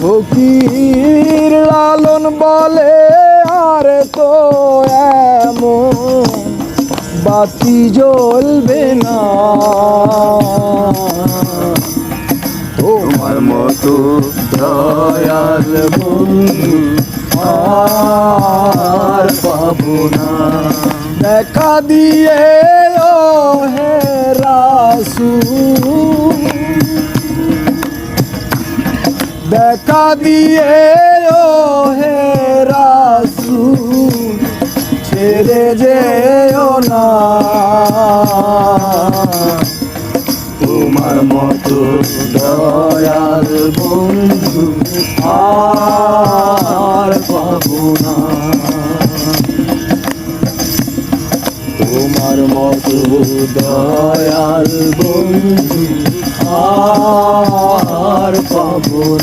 ফকির লালন বলে আর তো এমন বাতি জ্বলবে না, তোমার মতো দয়াল বন্ধু আর পাবো না। দেখা দিয়ে ও হে রাসূল, দেখা দিয়ে ও হে রাসূল, ছেড়ে যেও না। তোমার মতো দয়াল বন্ধু আর পাবো না। তোমার মতো দয়াল বন্ধু আর পাবো না।